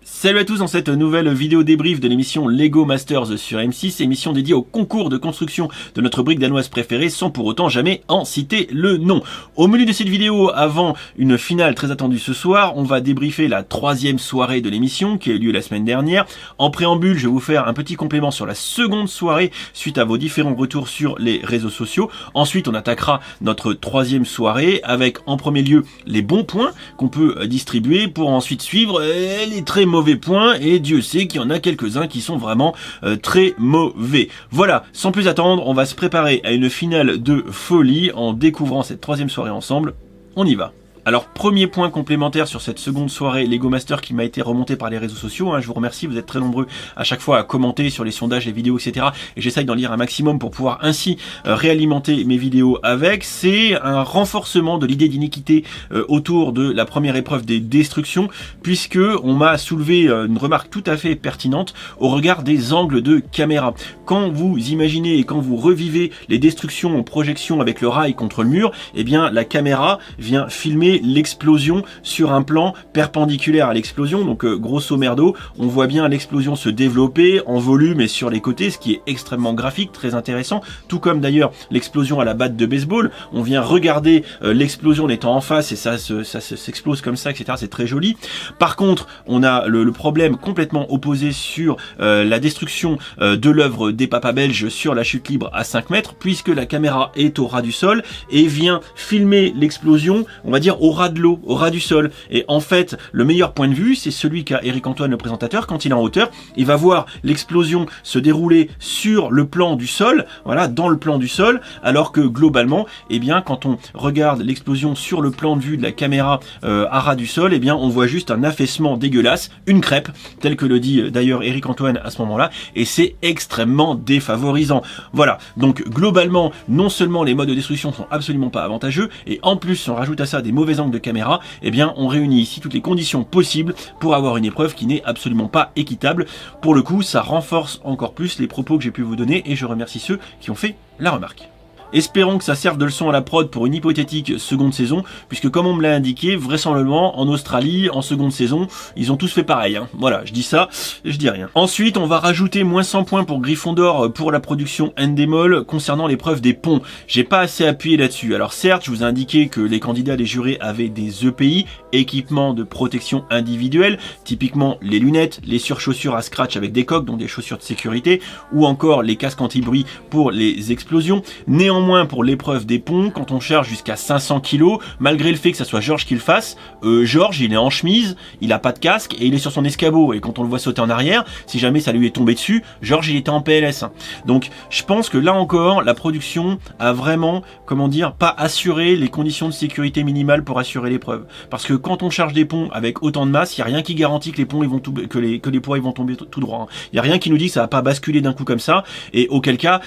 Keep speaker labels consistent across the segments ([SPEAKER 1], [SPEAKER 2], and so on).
[SPEAKER 1] Salut à tous dans cette nouvelle vidéo débrief de l'émission Lego Masters sur M6, émission dédiée au concours de construction de notre brique danoise préférée sans pour autant jamais en citer le nom. Au menu de cette vidéo, avant une finale très attendue ce soir, on va débriefer la troisième soirée de l'émission qui a eu lieu la semaine dernière. En préambule, je vais vous faire un petit complément sur la seconde soirée suite à vos différents retours sur les réseaux sociaux. Ensuite, on attaquera notre troisième soirée avec en premier lieu les bons points qu'on peut distribuer pour ensuite suivre les très mauvais points, et Dieu sait qu'il y en a quelques-uns qui sont vraiment très mauvais. Voilà, sans plus attendre, on va se préparer à une finale de folie en découvrant cette troisième soirée ensemble. On y va. Alors, premier point complémentaire sur cette seconde soirée Lego Master qui m'a été remonté par les réseaux sociaux. Je vous remercie, vous êtes très nombreux à chaque fois à commenter sur les sondages, les vidéos, etc. Et j'essaye d'en lire un maximum pour pouvoir ainsi réalimenter mes vidéos avec. C'est un renforcement de l'idée d'inéquité autour de la première épreuve des destructions, puisque on m'a soulevé une remarque tout à fait pertinente au regard des angles de caméra. Quand vous imaginez et quand vous revivez les destructions en projection avec le rail contre le mur, eh bien la caméra vient filmer l'explosion sur un plan perpendiculaire à l'explosion. Donc grosso merdo, on voit bien l'explosion se développer en volume et sur les côtés, ce qui est extrêmement graphique, très intéressant, tout comme d'ailleurs l'explosion à la batte de baseball. On vient regarder l'explosion en étant en face et ça s'explose comme ça, etc. C'est très joli. Par contre, on a le problème complètement opposé sur la destruction de l'œuvre des papas belges sur la chute libre à 5 mètres, puisque la caméra est au ras du sol et vient filmer l'explosion, on va dire au ras de l'eau, au ras du sol. Et en fait, le meilleur point de vue, c'est celui qu'a Eric Antoine, le présentateur. Quand il est en hauteur, il va voir l'explosion se dérouler sur le plan du sol, voilà, dans le plan du sol, alors que globalement, eh bien, quand on regarde l'explosion sur le plan de vue de la caméra à ras du sol, eh bien, on voit juste un affaissement dégueulasse, une crêpe, tel que le dit d'ailleurs Eric Antoine à ce moment-là, et c'est extrêmement défavorisant. Voilà, donc globalement, non seulement les modes de destruction sont absolument pas avantageux, et en plus, on rajoute à ça des mauvais angles de caméra, eh bien on réunit ici toutes les conditions possibles pour avoir une épreuve qui n'est absolument pas équitable. Pour le coup, ça renforce encore plus les propos que j'ai pu vous donner et je remercie ceux qui ont fait la remarque. Espérons que ça serve de leçon à la prod pour une hypothétique seconde saison, puisque comme on me l'a indiqué, vraisemblablement en Australie, en seconde saison, ils ont tous fait pareil. Voilà, je dis ça, je dis rien. Ensuite, on va rajouter moins 100 points pour Gryffondor pour la production Endemol concernant l'épreuve des ponts. J'ai pas assez appuyé là-dessus. Alors certes, je vous ai indiqué que les candidats, les jurés avaient des EPI, équipements de protection individuelle, typiquement les lunettes, les surchaussures à scratch avec des coques, donc des chaussures de sécurité, ou encore les casques anti-bruit pour les explosions. Néanmoins, pour l'épreuve des ponts, quand on charge jusqu'à 500 kg, malgré le fait que ça soit Georges qui le fasse, Georges il est en chemise, il a pas de casque et il est sur son escabeau, et quand on le voit sauter en arrière, si jamais ça lui est tombé dessus, Georges il était en PLS. Donc je pense que là encore, la production a vraiment, comment dire, pas assuré les conditions de sécurité minimales pour assurer l'épreuve. Parce que quand on charge des ponts avec autant de masse, il y a rien qui garantit que les ponts ils vont que les poids ils vont tomber tout droit. Il y a rien qui nous dit que ça va pas basculer d'un coup comme ça, et auquel cas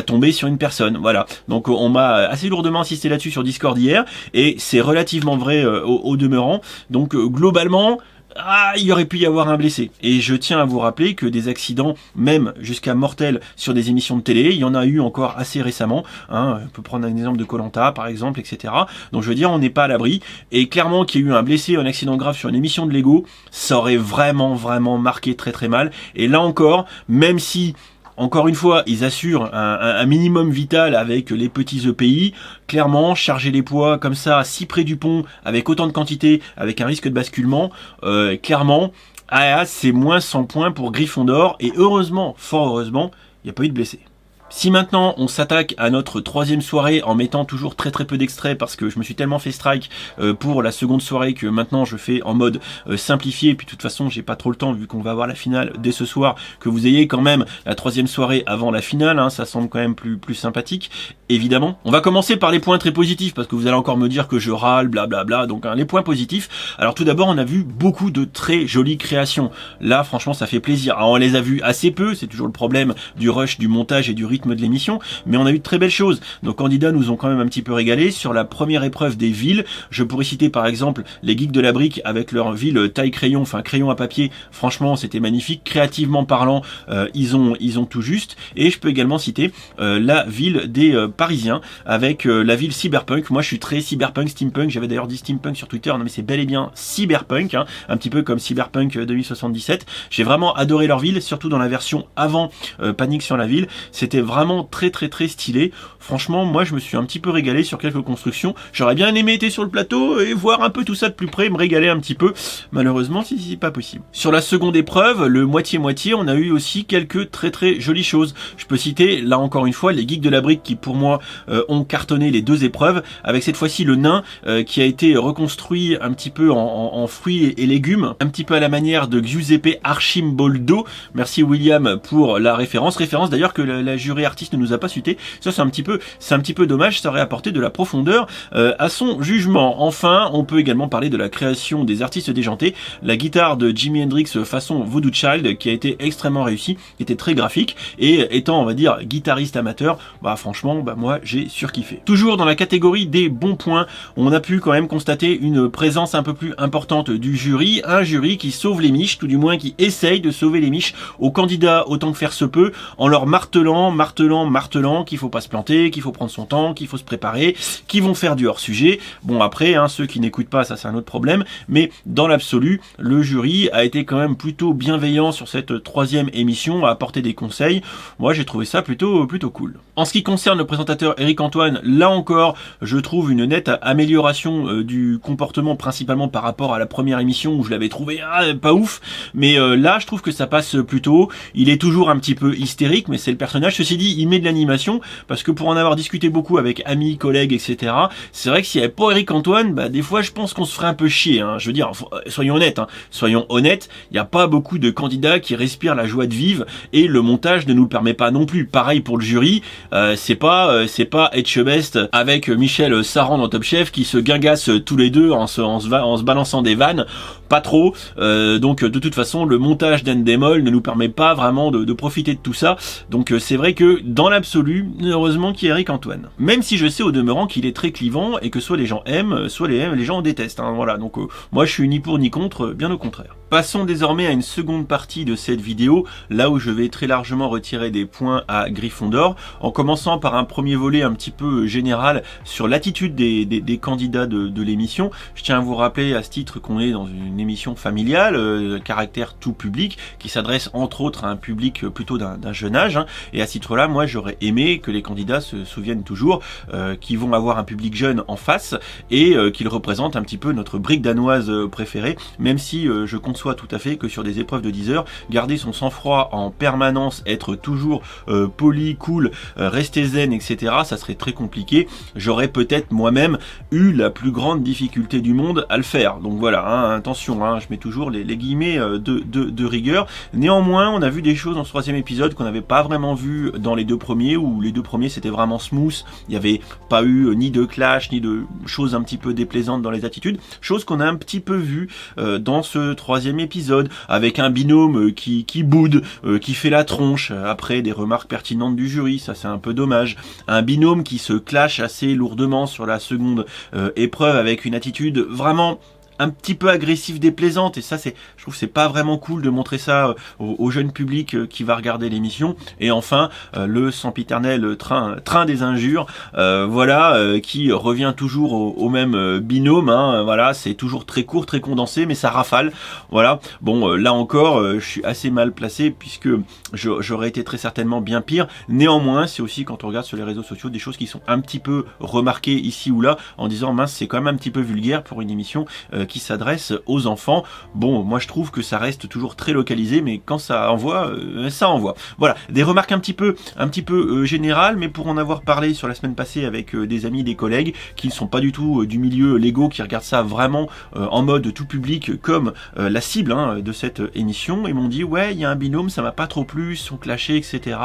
[SPEAKER 1] tomber sur une personne. Voilà. Donc on m'a assez lourdement insisté là-dessus sur Discord hier, et c'est relativement vrai au demeurant. Donc globalement, il aurait pu y avoir un blessé. Et je tiens à vous rappeler que des accidents, même jusqu'à mortels sur des émissions de télé, il y en a eu encore assez récemment. On peut prendre un exemple de Koh-Lanta par exemple, etc. Donc je veux dire, on n'est pas à l'abri. Et clairement qu'il y ait eu un blessé, un accident grave sur une émission de Lego, ça aurait vraiment marqué très très mal. Et là encore, même si encore une fois, ils assurent un minimum vital avec les petits EPI. Clairement, charger les poids comme ça, si près du pont, avec autant de quantité, avec un risque de basculement, clairement, c'est moins 100 points pour Gryffondor. Et heureusement, fort heureusement, il n'y a pas eu de blessés. Si maintenant on s'attaque à notre troisième soirée en mettant toujours très peu d'extraits, parce que je me suis tellement fait strike pour la seconde soirée que maintenant je fais en mode simplifié, et puis de toute façon j'ai pas trop le temps vu qu'on va avoir la finale dès ce soir, que vous ayez quand même la troisième soirée avant la finale, ça semble quand même plus sympathique, évidemment. On va commencer par les points très positifs, parce que vous allez encore me dire que je râle, blablabla, donc les points positifs. Alors tout d'abord, on a vu beaucoup de très jolies créations. Là franchement ça fait plaisir. Alors, on les a vues assez peu, c'est toujours le problème du rush, du montage et du rythme de l'émission, mais on a eu de très belles choses. Nos candidats nous ont quand même un petit peu régalé. Sur la première épreuve des villes, je pourrais citer par exemple les geeks de la brique avec leur ville taille crayon, enfin crayon à papier. Franchement c'était magnifique, créativement parlant, ils ont tout juste. Et je peux également citer la ville des parisien avec la ville cyberpunk. Moi je suis très cyberpunk, steampunk, j'avais d'ailleurs dit steampunk sur Twitter, non mais c'est bel et bien cyberpunk, hein, un petit peu comme Cyberpunk 2077. J'ai vraiment adoré leur ville, surtout dans la version avant Panique sur la ville. C'était vraiment très stylé. Franchement, moi je me suis un petit peu régalé sur quelques constructions. J'aurais bien aimé être sur le plateau et voir un peu tout ça de plus près, me régaler un petit peu. Malheureusement, c'est pas possible. Sur la seconde épreuve, le moitié-moitié, on a eu aussi quelques très jolies choses. Je peux citer, là encore une fois, les geeks de la brique qui pour moi ont cartonné les deux épreuves, avec cette fois-ci le nain qui a été reconstruit un petit peu en fruits et légumes, un petit peu à la manière de Giuseppe Arcimboldo. Merci William pour la référence d'ailleurs que la jury artiste ne nous a pas cité. Ça c'est un petit peu dommage, ça aurait apporté de la profondeur à son jugement. Enfin, on peut également parler de la création des artistes déjantés, la guitare de Jimi Hendrix façon Voodoo Child qui a été extrêmement réussie, qui était très graphique, et étant on va dire guitariste amateur, bah franchement moi j'ai surkiffé. Toujours dans la catégorie des bons points, on a pu quand même constater une présence un peu plus importante du jury, un jury qui sauve les miches, tout du moins qui essaye de sauver les miches aux candidats autant que faire se peut, en leur martelant qu'il faut pas se planter, qu'il faut prendre son temps, qu'il faut se préparer, qu'ils vont faire du hors-sujet. Bon après, ceux qui n'écoutent pas, ça c'est un autre problème, mais dans l'absolu, le jury a été quand même plutôt bienveillant sur cette troisième émission, à apporter des conseils. Moi j'ai trouvé ça plutôt cool. En ce qui concerne le présentateur Eric Antoine, là encore, je trouve une nette amélioration du comportement, principalement par rapport à la première émission où je l'avais trouvé pas ouf, mais là je trouve que ça passe plutôt. Il est toujours un petit peu hystérique, mais c'est le personnage. Ceci dit, il met de l'animation, parce que pour en avoir discuté beaucoup avec amis, collègues, etc., c'est vrai que s'il n'y avait pas Eric Antoine, des fois je pense qu'on se ferait un peu chier, hein. Je veux dire, soyons honnêtes, il n'y a pas beaucoup de candidats qui respirent la joie de vivre, et le montage ne nous le permet pas non plus. Pareil pour le jury, c'est pas Etchebest avec Michel Saran dans Top Chef qui se guingassent tous les deux en se balançant des vannes, pas trop. Donc de toute façon, le montage d'Endemol ne nous permet pas vraiment de profiter de tout ça. Donc c'est vrai que dans l'absolu, heureusement qu'il y a Eric Antoine. Même si je sais au demeurant qu'il est très clivant et que soit les gens aiment, soit les gens détestent. Hein, voilà. Donc moi je suis ni pour ni contre, bien au contraire. Passons désormais à une seconde partie de cette vidéo, là où je vais très largement retirer des points à Gryffondor, en commençant par un premier volet un petit peu général sur l'attitude des candidats de l'émission. Je tiens à vous rappeler à ce titre qu'on est dans une émission familiale, caractère tout public, qui s'adresse entre autres à un public plutôt d'un jeune âge, hein, et à ce titre-là, moi j'aurais aimé que les candidats se souviennent toujours qu'ils vont avoir un public jeune en face, et qu'ils représentent un petit peu notre brique danoise préférée, même si je conçois tout à fait que sur des épreuves de 10 heures, garder son sang-froid en permanence, être toujours poli, cool, rester zen, etc., ça serait très compliqué. J'aurais peut-être moi-même eu la plus grande difficulté du monde à le faire. Donc voilà, hein, attention, hein, je mets toujours les guillemets de rigueur. Néanmoins, on a vu des choses dans ce troisième épisode qu'on n'avait pas vraiment vu dans les deux premiers, où les deux premiers c'était vraiment smooth, il n'y avait pas eu ni de clash, ni de choses un petit peu déplaisantes dans les attitudes, chose qu'on a un petit peu vu dans ce troisième épisode, avec un binôme qui boude, qui fait la tronche après des remarques pertinentes du jury, ça c'est un peu dommage. Un binôme qui se clash assez lourdement sur la seconde épreuve avec une attitude vraiment un petit peu agressif, déplaisante, et ça je trouve que c'est pas vraiment cool de montrer ça au jeune public qui va regarder l'émission. Et enfin le sempiternel train des injures, qui revient toujours au même binôme, hein, voilà, c'est toujours très court, très condensé, mais ça rafale, voilà. Bon, là encore je suis assez mal placé puisque j'aurais été très certainement bien pire. Néanmoins, c'est aussi, quand on regarde sur les réseaux sociaux, des choses qui sont un petit peu remarquées ici ou là, en disant mince, c'est quand même un petit peu vulgaire pour une émission qui s'adresse aux enfants. Bon, moi je trouve que ça reste toujours très localisé, mais quand ça envoie, ça envoie. Voilà, des remarques un petit peu générales, mais pour en avoir parlé sur la semaine passée avec des amis, des collègues qui ne sont pas du tout du milieu Lego, qui regardent ça vraiment en mode tout public comme la cible, hein, de cette émission, ils m'ont dit ouais, il y a un binôme, ça m'a pas trop plu, ils sont clashés, etc.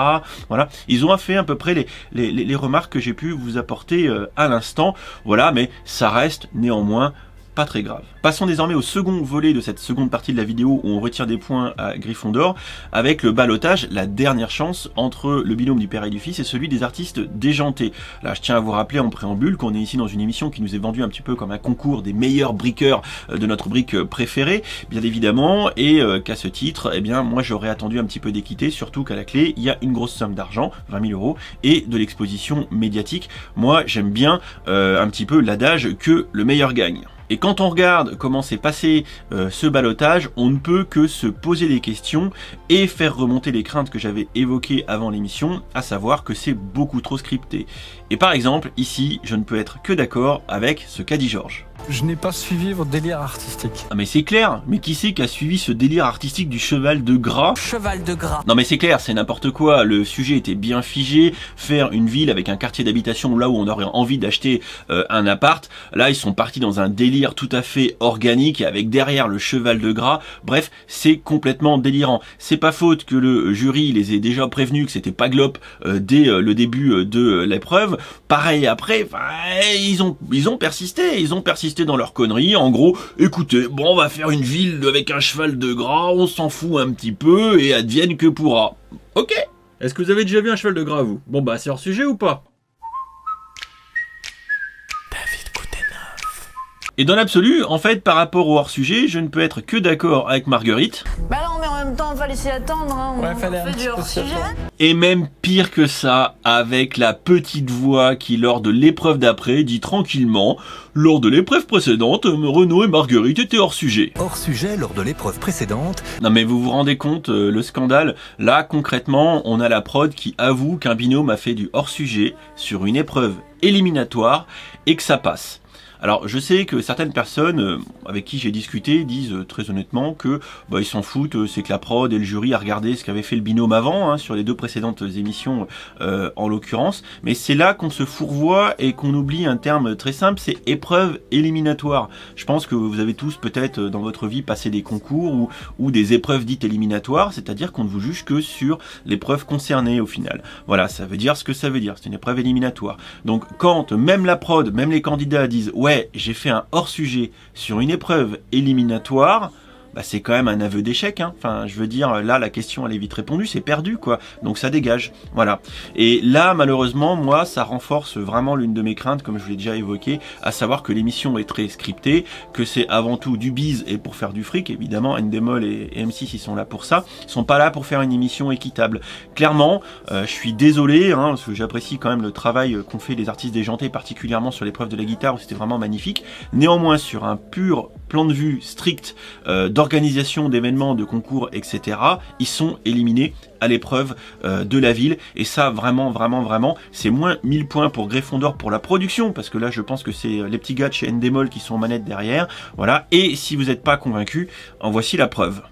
[SPEAKER 1] Voilà, ils ont fait à peu près les remarques que j'ai pu vous apporter à l'instant. Voilà, mais ça reste néanmoins pas très grave. Passons désormais au second volet de cette seconde partie de la vidéo où on retire des points à Gryffondor avec le ballottage, la dernière chance entre le binôme du père et du fils et celui des artistes déjantés. Là, je tiens à vous rappeler en préambule qu'on est ici dans une émission qui nous est vendue un petit peu comme un concours des meilleurs briqueurs de notre brique préférée, bien évidemment, et qu'à ce titre, eh bien, moi j'aurais attendu un petit peu d'équité, surtout qu'à la clé, il y a une grosse somme d'argent, 20 000 €, et de l'exposition médiatique. Moi, j'aime bien un petit peu l'adage que le meilleur gagne. Et quand on regarde comment s'est passé ce ballottage, on ne peut que se poser des questions et faire remonter les craintes que j'avais évoquées avant l'émission, à savoir que c'est beaucoup trop scripté. Et par exemple, ici, je ne peux être que d'accord avec ce qu'a dit Georges.
[SPEAKER 2] Je n'ai pas suivi votre délire artistique.
[SPEAKER 1] Ah mais c'est clair, mais qui c'est qui a suivi ce délire artistique du cheval de gras?
[SPEAKER 2] Cheval de gras.
[SPEAKER 1] Non mais c'est clair, c'est n'importe quoi, le sujet était bien figé, faire une ville avec un quartier d'habitation là où on aurait envie d'acheter un appart, là ils sont partis dans un délire tout à fait organique avec derrière le cheval de gras, bref, c'est complètement délirant. C'est pas faute que le jury les ait déjà prévenus que c'était pas glop dès le début de l'épreuve, pareil après, ils ont persisté dans leur connerie, en gros, écoutez, bon on va faire une ville avec un cheval de gras, on s'en fout un petit peu et advienne que pourra. Ok. Est-ce que vous avez déjà vu un cheval de gras vous? Bon bah c'est hors sujet ou pas? Et dans l'absolu, en fait, par rapport au hors-sujet, je ne peux être que d'accord avec Marguerite.
[SPEAKER 3] Bah non, mais en même temps, on va laisser attendre, hein.
[SPEAKER 2] Ouais,
[SPEAKER 3] On
[SPEAKER 2] fallait
[SPEAKER 3] fait
[SPEAKER 2] un
[SPEAKER 3] du
[SPEAKER 2] petit peu
[SPEAKER 3] hors-sujet.
[SPEAKER 1] Et même pire que ça, avec la petite voix qui, lors de l'épreuve d'après, dit tranquillement « Lors de l'épreuve précédente, Renaud et Marguerite étaient hors-sujet. »
[SPEAKER 4] Hors sujet lors de l'épreuve précédente.
[SPEAKER 1] Non mais vous vous rendez compte, le scandale? Là, concrètement, on a la prod qui avoue qu'un binôme a fait du hors-sujet sur une épreuve éliminatoire et que ça passe. Alors je sais que certaines personnes avec qui j'ai discuté disent très honnêtement que ils s'en foutent, c'est que la prod et le jury a regardé ce qu'avait fait le binôme avant, sur les deux précédentes émissions en l'occurrence, mais c'est là qu'on se fourvoie et qu'on oublie un terme très simple, c'est épreuve éliminatoire. Je pense que vous avez tous peut-être dans votre vie passé des concours ou des épreuves dites éliminatoires, c'est-à-dire qu'on ne vous juge que sur l'épreuve concernée au final. Voilà, ça veut dire ce que ça veut dire, c'est une épreuve éliminatoire. Donc quand même la prod, même les candidats disent ouais, j'ai fait un hors-sujet sur une épreuve éliminatoire, c'est quand même un aveu d'échec, Enfin, je veux dire, là, la question, elle est vite répondue, c'est perdu, quoi. Donc, ça dégage. Voilà. Et là, malheureusement, moi, ça renforce vraiment l'une de mes craintes, comme je l'ai déjà évoqué, à savoir que l'émission est très scriptée, que c'est avant tout du bise et pour faire du fric, évidemment. Endemol et M6, ils sont là pour ça. Ils sont pas là pour faire une émission équitable. Clairement, je suis désolé, parce que j'apprécie quand même le travail qu'ont fait les artistes déjantés, particulièrement sur l'épreuve de la guitare, où c'était vraiment magnifique. Néanmoins, sur un pur plan de vue strict, d'organisation d'événements, de concours, etc., ils sont éliminés à l'épreuve de la ville. Et ça, vraiment, c'est moins 1000 points pour Gryffondor pour la production, parce que là, je pense que c'est les petits gars de chez Endemol qui sont en manette derrière. Voilà. Et si vous n'êtes pas convaincu, en voici la preuve.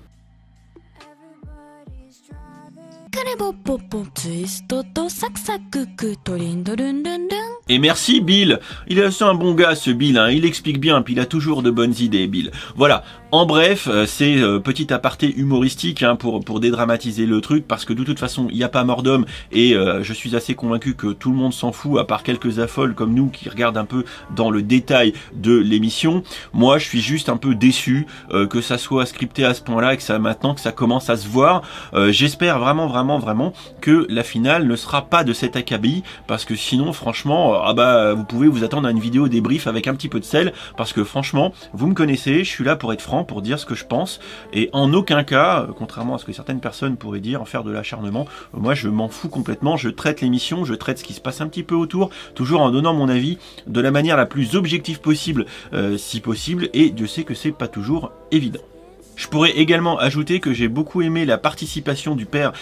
[SPEAKER 1] Et merci Bill, il est un bon gars ce Bill, il explique bien, puis il a toujours de bonnes idées Bill. Voilà, en bref, c'est petit aparté humoristique pour dédramatiser le truc, parce que de toute façon il n'y a pas mort d'homme, et je suis assez convaincu que tout le monde s'en fout, à part quelques affoles comme nous qui regardent un peu dans le détail de l'émission. Moi je suis juste un peu déçu que ça soit scripté à ce point-là, et que ça maintenant que ça commence à se voir. J'espère vraiment que la finale ne sera pas de cet acabit, parce que sinon franchement vous pouvez vous attendre à une vidéo débrief avec un petit peu de sel, parce que franchement vous me connaissez, je suis là pour être franc, pour dire ce que je pense, et en aucun cas, contrairement à ce que certaines personnes pourraient dire, en faire de l'acharnement, moi je m'en fous complètement. Je traite l'émission, je traite ce qui se passe un petit peu autour, toujours en donnant mon avis de la manière la plus objective possible, si possible, et Dieu sait que c'est pas toujours évident. Je pourrais également ajouter que j'ai beaucoup aimé la participation du père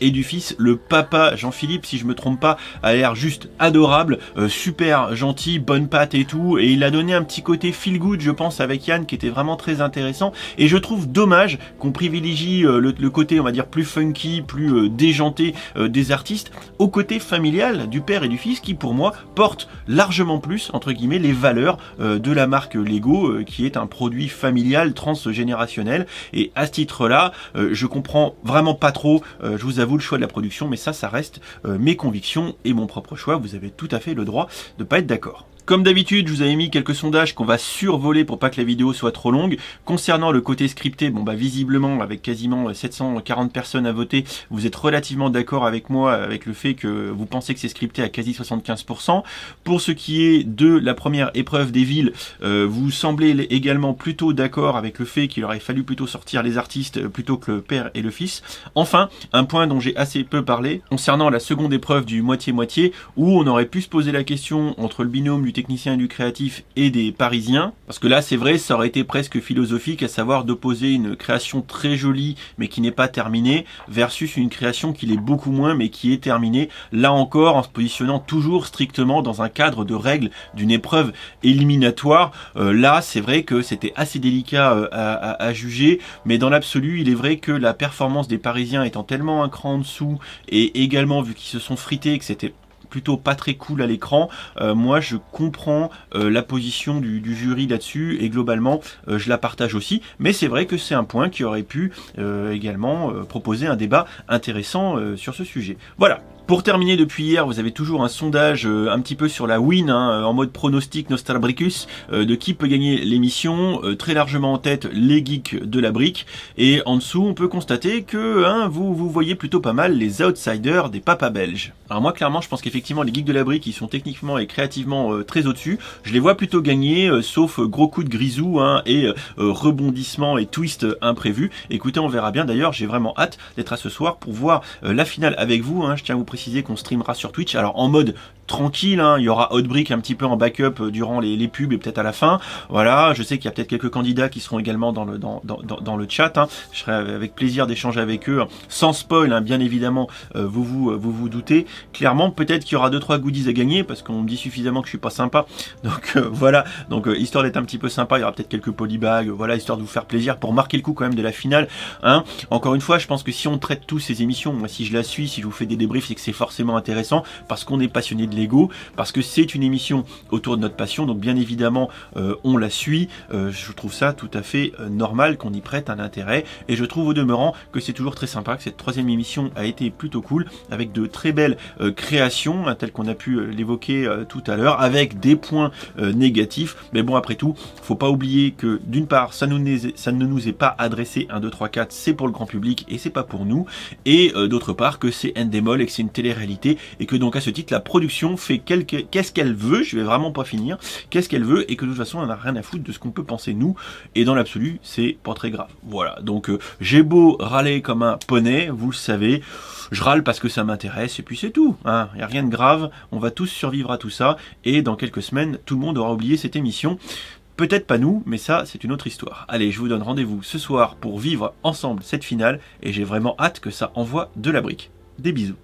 [SPEAKER 1] et du fils. Le papa, Jean-Philippe, si je me trompe pas, a l'air juste adorable, super gentil, bonne patte et tout. Et il a donné un petit côté feel good, je pense, avec Yann, qui était vraiment très intéressant. Et je trouve dommage qu'on privilégie le côté, on va dire, plus funky, plus déjanté des artistes, au côté familial du père et du fils, qui pour moi porte largement plus, entre guillemets, les valeurs de la marque Lego, qui est un produit familial transgénérationnel. Et à ce titre-là, je comprends vraiment pas trop, je vous avoue, le choix de la production, mais ça reste mes convictions et mon propre choix. Vous avez tout à fait le droit de pas être d'accord. Comme d'habitude, je vous avais mis quelques sondages qu'on va survoler pour pas que la vidéo soit trop longue. Concernant le côté scripté, bon bah visiblement avec quasiment 740 personnes à voter, vous êtes relativement d'accord avec moi avec le fait que vous pensez que c'est scripté à quasi 75%. Pour ce qui est de la première épreuve des villes, vous semblez également plutôt d'accord avec le fait qu'il aurait fallu plutôt sortir les artistes plutôt que le père et le fils. Enfin, un point dont j'ai assez peu parlé, concernant la seconde épreuve du moitié-moitié, où on aurait pu se poser la question entre le binôme du technicien et du créatif et des Parisiens, parce que là c'est vrai, ça aurait été presque philosophique, à savoir d'opposer une création très jolie mais qui n'est pas terminée versus une création qui l'est beaucoup moins mais qui est terminée, là encore en se positionnant toujours strictement dans un cadre de règles d'une épreuve éliminatoire. Là c'est vrai que c'était assez délicat à juger, mais dans l'absolu il est vrai que la performance des Parisiens étant tellement un cran en dessous, et également vu qu'ils se sont frités, que c'était plutôt pas très cool à l'écran, moi je comprends la position du jury là-dessus, et globalement je la partage aussi, mais c'est vrai que c'est un point qui aurait pu également proposer un débat intéressant sur ce sujet. Voilà. Pour terminer, depuis hier, vous avez toujours un sondage un petit peu sur la win, en mode pronostic Nostrabricus, de qui peut gagner l'émission. Très largement en tête, les geeks de la brique. Et en dessous, on peut constater que vous voyez plutôt pas mal les outsiders des papas belges. Alors moi, clairement, je pense qu'effectivement, les geeks de la brique, ils sont techniquement et créativement très au-dessus. Je les vois plutôt gagner, sauf gros coup de grisou et rebondissement et twist imprévu. Écoutez, on verra bien. D'ailleurs, j'ai vraiment hâte d'être à ce soir pour voir la finale avec vous. Je tiens à vous préciser qu'on streamera sur Twitch, alors en mode tranquille, il y aura Outbreak un petit peu en backup durant les pubs et peut-être à la fin. Voilà, je sais qu'il y a peut-être quelques candidats qui seront également dans le chat. Je serai avec plaisir d'échanger avec eux, sans spoil, bien évidemment, vous doutez. Clairement, peut-être qu'il y aura 2-3 goodies à gagner, parce qu'on me dit suffisamment que je suis pas sympa. Donc voilà, donc histoire d'être un petit peu sympa, il y aura peut-être quelques polybags, voilà, histoire de vous faire plaisir pour marquer le coup quand même de la finale. Encore une fois, je pense que si on traite tous ces émissions, moi si je la suis, si je vous fais des débriefs, c'est que c'est forcément intéressant, parce qu'on est passionné de Lego, parce que c'est une émission autour de notre passion, donc bien évidemment on la suit. Je trouve ça tout à fait normal qu'on y prête un intérêt, et je trouve au demeurant que c'est toujours très sympa, que cette troisième émission a été plutôt cool, avec de très belles créations, telles qu'on a pu l'évoquer tout à l'heure, avec des points négatifs, mais bon, après tout, faut pas oublier que d'une part, ça ne nous est pas adressé 1, 2, 3, 4, c'est pour le grand public et c'est pas pour nous, et d'autre part que c'est Endemol et que c'est une télé-réalité, et que donc à ce titre la production fait qu'est-ce qu'elle veut, je vais vraiment pas finir, qu'est-ce qu'elle veut, et que de toute façon on n'a rien à foutre de ce qu'on peut penser nous, et dans l'absolu c'est pas très grave. Voilà, donc j'ai beau râler comme un poney, vous le savez, je râle parce que ça m'intéresse, et puis c'est tout, y a rien de grave, on va tous survivre à tout ça, et dans quelques semaines tout le monde aura oublié cette émission. Peut-être pas nous, mais ça c'est une autre histoire. Allez, je vous donne rendez-vous ce soir pour vivre ensemble cette finale, et j'ai vraiment hâte que ça envoie de la brique. Des bisous.